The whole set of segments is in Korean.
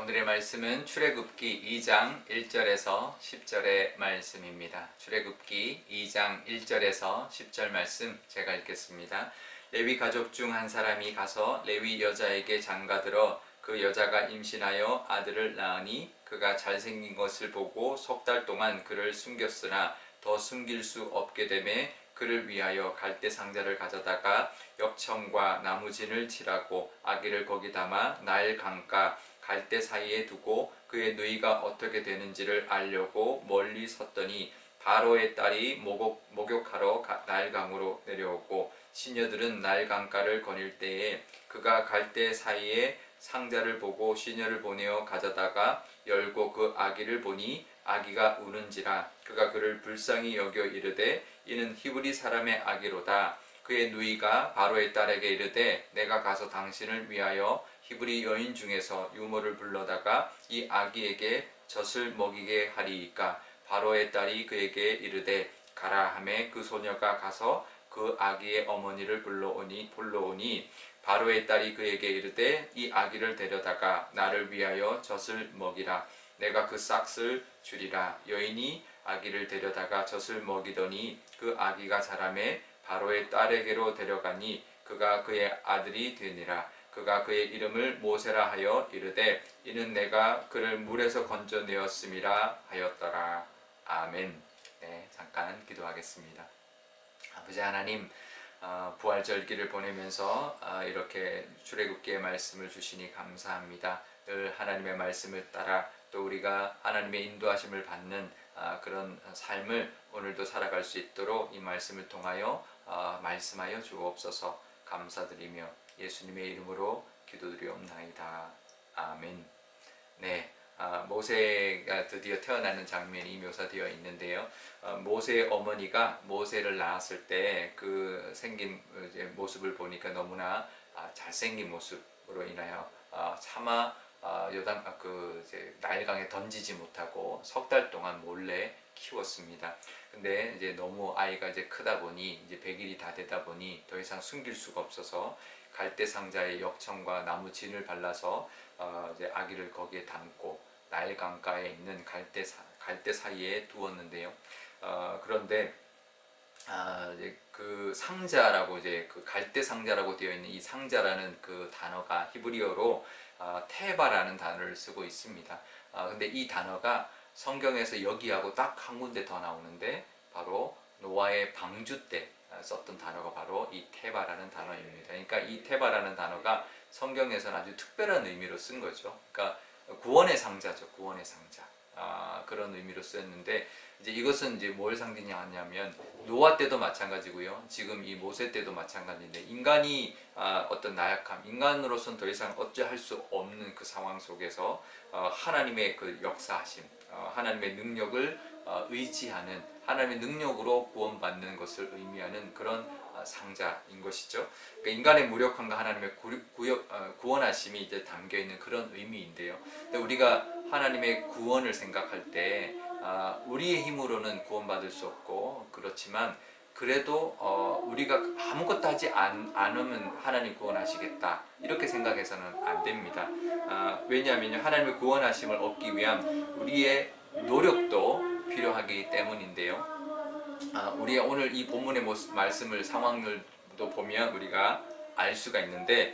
오늘의 말씀은 출애굽기 2장 1절에서 10절의 말씀입니다. 출애굽기 2장 1절에서 10절 말씀 제가 읽겠습니다. 레위 가족 중 한 사람이 가서 레위 여자에게 장가들어 그 여자가 임신하여 아들을 낳으니 그가 잘생긴 것을 보고 석 달 동안 그를 숨겼으나 더 숨길 수 없게 되매 그를 위하여 갈대 상자를 가져다가 역청과 나무진을 칠하고 아기를 거기 담아 나일 강가 갈대 사이에 두고 그의 누이가 어떻게 되는지를 알려고 멀리 섰더니 바로의 딸이 목욕하러 나일강으로 내려오고 시녀들은 나일강가를 거닐 때에 그가 갈대 사이에 상자를 보고 시녀를 보내어 가져다가 열고 그 아기를 보니 아기가 우는지라 그가 그를 불쌍히 여겨 이르되 이는 히브리 사람의 아기로다. 그의 누이가 바로의 딸에게 이르되 내가 가서 당신을 위하여 히브리 여인 중에서 유모를 불러다가 이 아기에게 젖을 먹이게 하리이까. 바로의 딸이 그에게 이르되 가라 하매 그 소녀가 가서 그 아기의 어머니를 불러오니 바로의 딸이 그에게 이르되 이 아기를 데려다가 나를 위하여 젖을 먹이라. 내가 그 싹을 주리라. 여인이 아기를 데려다가 젖을 먹이더니 그 아기가 자라매 바로의 딸에게로 데려가니 그가 그의 아들이 되니라. 그가 그의 이름을 모세라 하여 이르되 이는 내가 그를 물에서 건져내었음이라 하였더라. 아멘. 네, 잠깐 기도하겠습니다. 아버지 하나님, 부활절기를 보내면서 이렇게 출애굽기의 말씀을 주시니 감사합니다. 늘 하나님의 말씀을 따라 또 우리가 하나님의 인도하심을 받는 그런 삶을 오늘도 살아갈 수 있도록 이 말씀을 통하여 말씀하여 주옵소서. 감사드리며 예수님의 이름으로 기도드리옵나이다. 아멘. 네, 모세가 드디어 태어나는 장면이 묘사되어 있는데요. 모세의 어머니가 모세를 낳았을 때 그 생긴 모습을 보니까 너무나 잘생긴 모습으로 인하여 차마 나일강에 던지지 못하고 석 달 동안 몰래 키웠습니다. 근데 이제 너무 아이가 이제 크다 보니 이제 100일이 다 되다 보니 더 이상 숨길 수가 없어서 갈대 상자에 역청과 나무 진을 발라서 이제 아기를 거기에 담고 나일 강가에 있는 갈대 사이에 두었는데요. 그런데 이제 그 상자라고 이제 그 갈대 상자라고 되어 있는 이 상자라는 그 단어가 히브리어로 테바라는 단어를 쓰고 있습니다. 근데 이 단어가 성경에서 여기하고 딱 한 군데 더 나오는데 바로 노아의 방주 때 썼던 단어가 바로 이 테바라는 단어입니다. 그러니까 이 테바라는 단어가 성경에서는 아주 특별한 의미로 쓴 거죠. 그러니까 구원의 상자죠. 구원의 상자. 그런 의미로 쓰였는데 이제 이것은 이제 뭘 상징하냐면 노아 때도 마찬가지고요. 지금 이 모세 때도 마찬가지인데 인간이 어떤 나약함, 인간으로서는 더 이상 어찌할 수 없는 그 상황 속에서 하나님의 그 역사하심, 하나님의 능력을 의지하는 하나님의 능력으로 구원받는 것을 의미하는 그런 상자인 것이죠. 그러니까 인간의 무력함과 하나님의 구원하심이 이제 담겨 있는 그런 의미인데요. 근데 우리가 하나님의 구원을 생각할 때 우리의 힘으로는 구원받을 수 없고 그렇지만 그래도 우리가 아무것도 하지 않으면 하나님 구원하시겠다 이렇게 생각해서는 안 됩니다. 왜냐하면 하나님의 구원하심을 얻기 위한 우리의 노력도 필요하기 때문인데요. 우리가 오늘 이 본문의 말씀을 상황들도 보면 우리가 알 수가 있는데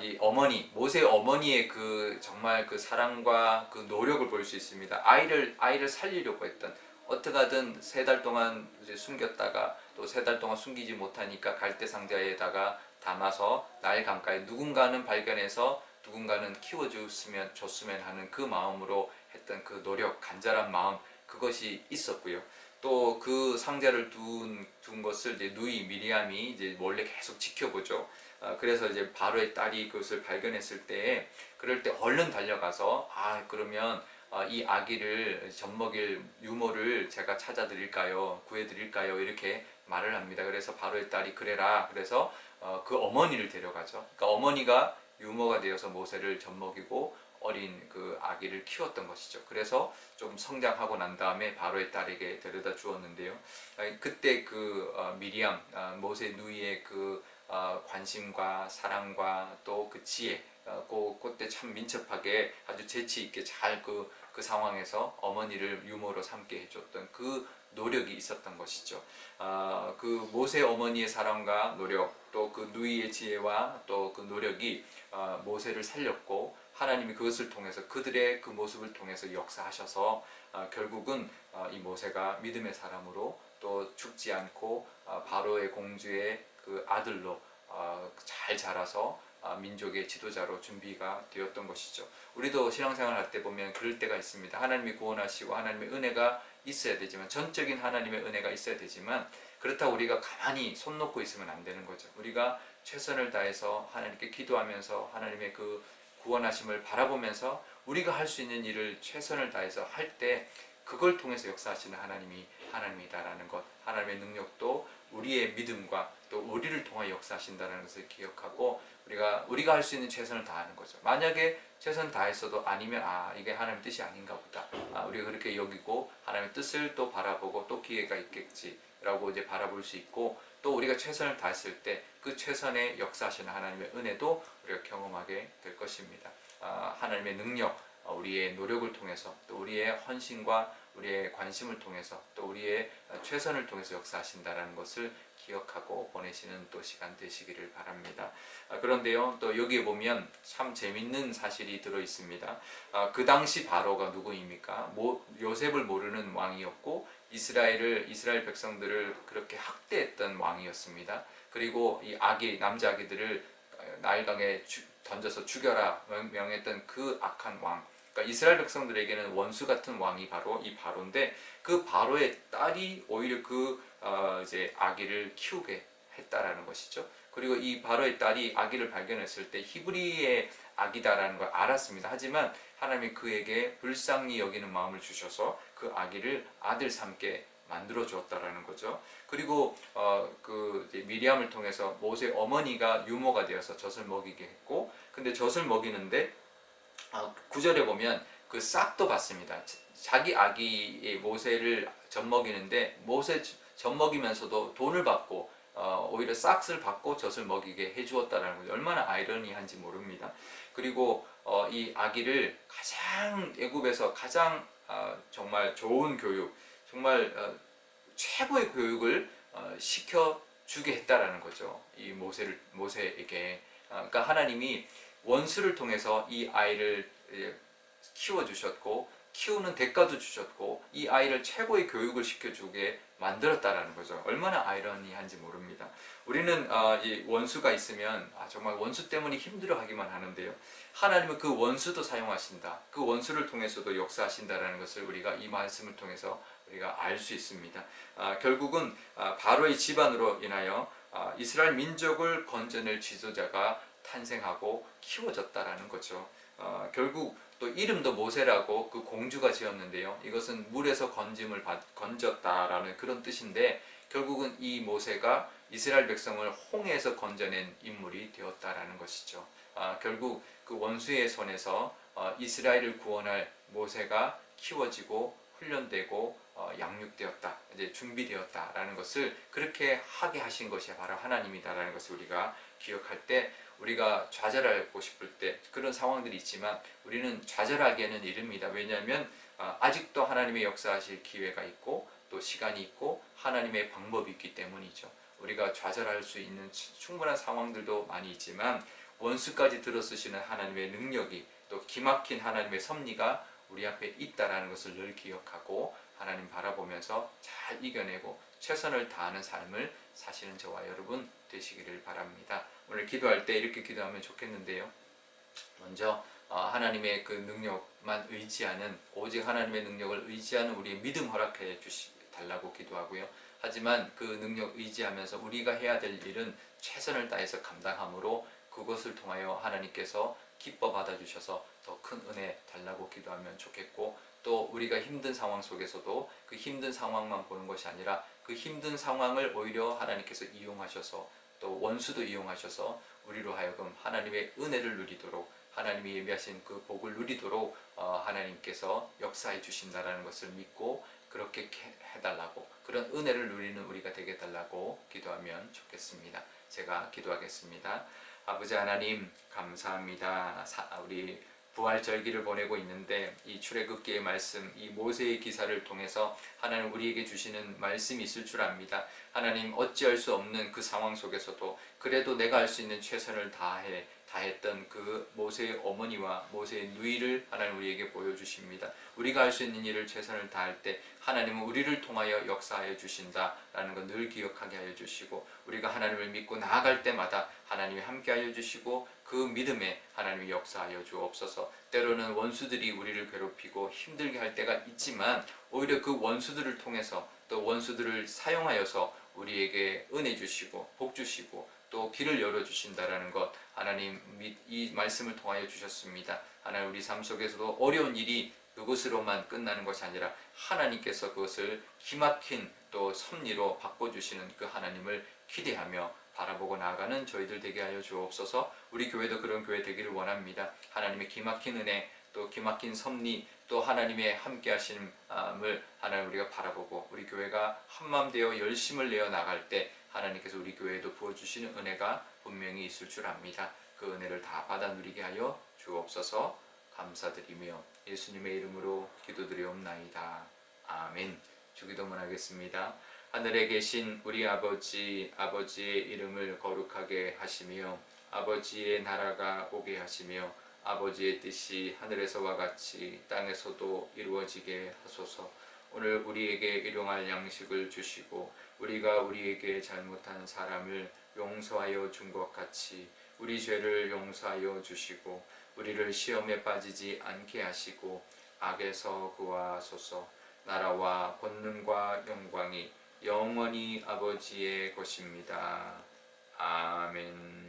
이 어머니, 모세의 어머니의 그 정말 그 사랑과 그 노력을 볼 수 있습니다. 아이를 살리려고 했던 어떻게 하든 3달 동안 이제 숨겼다가 또 3달 동안 숨기지 못하니까 갈대 상자에다가 담아서 나일 강가에 누군가는 발견해서 누군가는 키워줬으면 하는 그 마음으로 했던 그 노력, 간절한 마음 그것이 있었고요. 또 그 상자를 둔 것을 이제 누이 미리암이 이제 몰래 계속 지켜보죠. 그래서 이제 바로의 딸이 그것을 발견했을 때, 그럴 때 얼른 달려가서 그러면 이 아기를 젖먹일 유모를 제가 찾아드릴까요? 구해드릴까요? 이렇게 말을 합니다. 그래서 바로의 딸이 그래라. 그래서 그 어머니를 데려가죠. 그러니까 어머니가 유모가 되어서 모세를 젖먹이고 어린 그 아기를 키웠던 것이죠. 그래서 좀 성장하고 난 다음에 바로의 딸에게 데려다 주었는데요. 그때 그 미리암, 모세 누이의 그 관심과 사랑과 또 그 지혜, 그때 참 민첩하게 아주 재치 있게 잘 그 상황에서 어머니를 유모로 삼게 해줬던 그 노력이 있었던 것이죠. 그 모세 어머니의 사랑과 노력, 또 그 누이의 지혜와 또 그 노력이 모세를 살렸고, 하나님이 그것을 통해서 그들의 그 모습을 통해서 역사하셔서 결국은 이 모세가 믿음의 사람으로 또 죽지 않고 바로의 공주의 그 아들로 잘 자라서 민족의 지도자로 준비가 되었던 것이죠. 우리도 신앙생활 할 때 보면 그럴 때가 있습니다. 하나님이 구원하시고 하나님의 은혜가 있어야 되지만, 전적인 하나님의 은혜가 있어야 되지만, 그렇다고 우리가 가만히 손 놓고 있으면 안 되는 거죠. 우리가 최선을 다해서 하나님께 기도하면서 하나님의 그 구원하심을 바라보면서 우리가 할 수 있는 일을 최선을 다해서 할 때, 그걸 통해서 역사하시는 하나님이 하나님이다라는 것, 하나님의 능력도 우리의 믿음과 또 우리를 통해 역사하신다는 것을 기억하고, 우리가 할 수 있는 최선을 다하는 거죠. 만약에 최선을 다했어도 아니면 이게 하나님의 뜻이 아닌가 보다, 우리가 그렇게 여기고 하나님의 뜻을 또 바라보고 또 기회가 있겠지라고 이제 바라볼 수 있고, 또 우리가 최선을 다했을 때 그 최선의 역사하시는 하나님의 은혜도 우리가 경험하게 될 것입니다. 하나님의 능력, 우리의 노력을 통해서, 또 우리의 헌신과 우리의 관심을 통해서, 또 우리의 최선을 통해서 역사하신다는 것을 기억하고 보내시는 또 시간 되시기를 바랍니다. 그런데요, 또 여기에 보면 참 재밌는 사실이 들어 있습니다. 그 당시 바로가 누구입니까? 요셉을 모르는 왕이었고, 이스라엘 백성들을 그렇게 학대했던 왕이었습니다. 그리고 이 남자 아기들을 나일강에 던져서 죽여라 명했던 그 악한 왕, 그러니까 이스라엘 백성들에게는 원수 같은 왕이 바로 이 바로인데, 그 바로의 딸이 오히려 이제 아기를 키우게 했다라는 것이죠. 그리고 이 바로의 딸이 아기를 발견했을 때 히브리의 아기다라는 걸 알았습니다. 하지만 하나님이 그에게 불쌍히 여기는 마음을 주셔서 그 아기를 아들 삼게 만들어 주었다라는 거죠. 그리고 그 미리암을 통해서 모세 어머니가 유모가 되어서 젖을 먹이게 했고, 근데 젖을 먹이는데 9절에 보면 그 싹도 받습니다. 자기 아기의 모세를 젖 먹이는데, 모세 젖 먹이면서도 돈을 받고 오히려 싹을 받고 젖을 먹이게 해주었다는 거죠. 얼마나 아이러니한지 모릅니다. 그리고 이 아기를 가장 애굽에서 가장 정말 좋은 교육, 정말 최고의 교육을 시켜주게 했다라는 거죠. 이 모세에게. 그러니까 하나님이 원수를 통해서 이 아이를 키워주셨고, 키우는 대가도 주셨고, 이 아이를 최고의 교육을 시켜주게 만들었다라는 거죠. 얼마나 아이러니한지 모릅니다. 우리는 이 원수가 있으면 정말 원수 때문에 힘들어하기만 하는데요, 하나님은 그 원수도 사용하신다, 그 원수를 통해서도 역사하신다라는 것을 우리가 이 말씀을 통해서 우리가 알 수 있습니다. 결국은 바로의 집안으로 인하여 이스라엘 민족을 건져낼 지도자가 탄생하고 키워졌다라는 거죠. 결국 또 이름도 모세라고 그 공주가 지었는데요, 이것은 물에서 건졌다라는 그런 뜻인데, 결국은 이 모세가 이스라엘 백성을 홍해에서 건져낸 인물이 되었다라는 것이죠. 결국 그 원수의 손에서 이스라엘을 구원할 모세가 키워지고 훈련되고 양육되었다, 이제 준비되었다라는 것을 그렇게 하게 하신 것이 바로 하나님이다라는 것을 우리가 기억할 때, 우리가 좌절하고 싶을 때 그런 상황들이 있지만 우리는 좌절하기에는 이릅니다. 왜냐하면 아직도 하나님의 역사하실 기회가 있고 또 시간이 있고 하나님의 방법이 있기 때문이죠. 우리가 좌절할 수 있는 충분한 상황들도 많이 있지만, 원수까지 들어쓰시는 하나님의 능력이, 또 기막힌 하나님의 섭리가 우리 앞에 있다라는 것을 늘 기억하고 하나님 바라보면서 잘 이겨내고 최선을 다하는 삶을 사시는 저와 여러분 되시기를 바랍니다. 오늘 기도할 때 이렇게 기도하면 좋겠는데요, 먼저 하나님의 그 능력만 의지하는, 오직 하나님의 능력을 의지하는 우리의 믿음 허락해 달라고 기도하고요. 하지만 그 능력 의지하면서 우리가 해야 될 일은 최선을 다해서 감당함으로, 그것을 통하여 하나님께서 기뻐 받아주셔서 더 큰 은혜 달라고 기도하면 좋겠고, 또 우리가 힘든 상황 속에서도 그 힘든 상황만 보는 것이 아니라 그 힘든 상황을 오히려 하나님께서 이용하셔서, 또 원수도 이용하셔서 우리로 하여금 하나님의 은혜를 누리도록, 하나님이 예비하신 그 복을 누리도록 하나님께서 역사해 주신다는 것을 믿고 그렇게 해달라고, 그런 은혜를 누리는 우리가 되게 해달라고 기도하면 좋겠습니다. 제가 기도하겠습니다. 아버지 하나님 감사합니다. 우리 부활절기를 보내고 있는데 이 출애굽기의 말씀, 이 모세의 기사를 통해서 하나님 우리에게 주시는 말씀이 있을 줄 압니다. 하나님 어찌할 수 없는 그 상황 속에서도 그래도 내가 할 수 있는 최선을 다했던 그 모세의 어머니와 모세의 누이를 하나님 우리에게 보여주십니다. 우리가 할 수 있는 일을 최선을 다할 때 하나님은 우리를 통하여 역사하여 주신다라는 것 늘 기억하게 하여 주시고, 우리가 하나님을 믿고 나아갈 때마다 하나님이 함께 하여 주시고 그 믿음에 하나님이 역사하여 주옵소서. 때로는 원수들이 우리를 괴롭히고 힘들게 할 때가 있지만 오히려 그 원수들을 통해서 또 원수들을 사용하여서 우리에게 은혜 주시고 복 주시고 또 길을 열어주신다라는 것 하나님 이 말씀을 통하여 주셨습니다. 하나님 우리 삶 속에서도 어려운 일이 그것으로만 끝나는 것이 아니라 하나님께서 그것을 기막힌 또 섭리로 바꿔주시는 그 하나님을 기대하며 바라보고 나아가는 저희들 되게 하여 주옵소서. 우리 교회도 그런 교회 되기를 원합니다. 하나님의 기막힌 은혜 또 기막힌 섭리 또 하나님의 함께 하심을 하나님 우리가 바라보고 우리 교회가 한마음 되어 열심을 내어 나갈 때 하나님께서 우리 교회에도 부어주시는 은혜가 분명히 있을 줄 압니다. 그 은혜를 다 받아 누리게 하여 주옵소서. 감사드리며 예수님의 이름으로 기도드리옵나이다. 아멘. 주기도문 하겠습니다. 하늘에 계신 우리 아버지, 아버지의 이름을 거룩하게 하시며 아버지의 나라가 오게 하시며 아버지의 뜻이 하늘에서와 같이 땅에서도 이루어지게 하소서. 오늘 우리에게 일용할 양식을 주시고 우리가 우리에게 잘못한 사람을 용서하여 준 것 같이 우리 죄를 용서하여 주시고 우리를 시험에 빠지지 않게 하시고 악에서 구하소서. 나라와 권능과 영광이 영원히 아버지의 것입니다. 아멘.